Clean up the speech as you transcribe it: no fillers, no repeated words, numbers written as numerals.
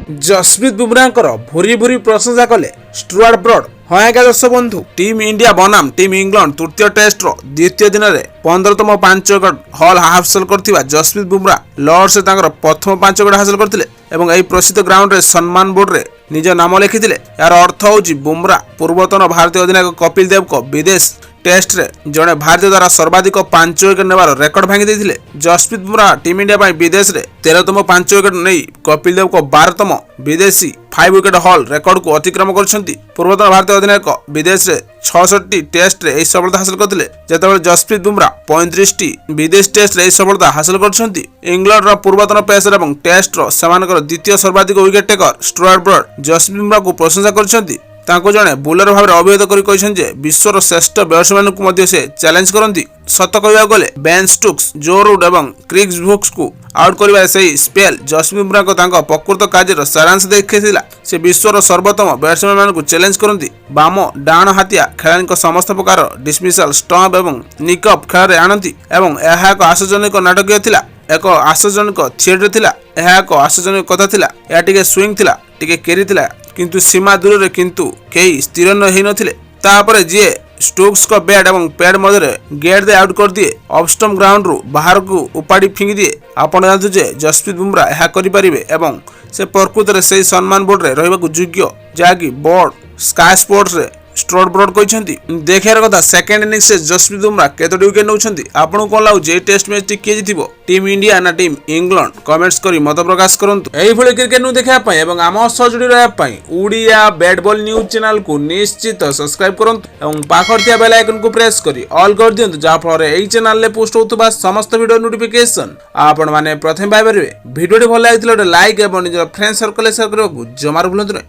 जसप्रीत बुमराहଙ୍କର भूरी भूरी प्रशंसा कले स्टुआर्ट ब्रॉड। हाँ आज्ञा दर्शक बंधु, टीम इंडिया बनाम टीम इंग्लैंड तृतीय टेस्ट द्वितीय दिन में 15तम 5 विकेट हल हासिल करथिबा जसप्रीत बुमराह लॉर्ड्स प्रथम 5 विकेट हासिल करथिले एवं एही प्रसिद्ध ग्राउंड रे सम्मान बोर्ड रे निज नाम लिखिथिले। यार अर्थ होउची बुमराह पूर्वतन भारतीय अधिनायक कपिल देव को विदेश टेस्ट रे जड़े भारतीय द्वारा सर्वाधिक 5 विकेट नेबार रेकर्ड भांगी देथिले। जसप्रीत बुमराह टीम इंडिया ପାଇଁ विदेश रे 13तम 5 विकेट नहीं कपिल देव को 12तम विदेशी 5 विकेट हल रेकर्ड को अतिक्रम करछंती। पूर्वतन भारतीय अधिनायक विदेश रे 66 टेस्ट रे एही सफलता हासिल करथिले, जेतेबेले जसप्रीत बुमराह 35 विदेश टेस्ट रे एही सफलता हासिल करछंती। इंग्लैंड रो पूर्वतन पेसर एवं टेस्ट रो सेमानकर द्वितीय सर्वाधिक wicket taker Stuart Broad Jasprit Bumrah को प्रशंसा करछंती। तांको जने बोलर भाव अभिहित कर विश्वर श्रेष्ठ बैट्समैन को मध्य से चैलेंज करती। सत कहवा गले बेन स्टोक्स, जो रूट और क्रिस ब्रुक्स को आउट कर स्पेल जसप्रीत बुमराह प्रकृत कार्य सारांश देखा। से विश्वर सर्वोत्तम बैट्समैन को चैलेंज करती। बाम डाण हाथिया खेलाड़ी समस्त प्रकार डिसमिसल स्टंप और निकअप खेल आणती। एक आशाजनक नाटकीय थिला, एक आशाजनक थिएटर थिला, एक आशाजनक कथा थिला। या टिके स्विंग थिला, टिके केरी थिला, किंतु सीमा दूर रे किंतु कई स्थिर नथिले। तापर जी स्टोक्स को बैट और पैड मध्य गेट दे आउट कर दिए, ऑफ स्टंप ग्राउंड रु बाहर को उपाड़ी फिंगी दिए। आपण जानते जे जसप्रीत बुमराह यह करिपारिबे एवं से प्रकृत रे से सम्मान बोर्ड रे रहिबाकु योग्य, जाकी बोर्ड स्काई स्पोर्ट्स रे स्टुआर्ट ब्रॉड कहते। देखार कथा सेकेंड इनिंग्स से जसप्रीत बुमराह केतोटी विकेट नौछंती। आपको कौन लगुच टेस्ट मैच टी किए जितिबो, टीम इंडिया ना टीम इंग्लैंड? कमेंट्स करी मत प्रकाश करंतु। एही भली क्रिकेट न्यूज देखा पई एवं आम सह जोड़ी रहया पई Odia bat ball news channel को निश्चित सब्सक्राइब करंतु एवं पाखर थिया बेल आइकन को प्रेस करी ऑल कर दियंतु, जा फल एही चैनल ले पोस्ट होतबा समस्त वीडियो नोटिफिकेशन आपण माने प्रथम पाइ परिबे। वीडियो भल लागितले लाइक एवं निज फ्रेंड सर्कल शेयर करबा जमार भूलंतु।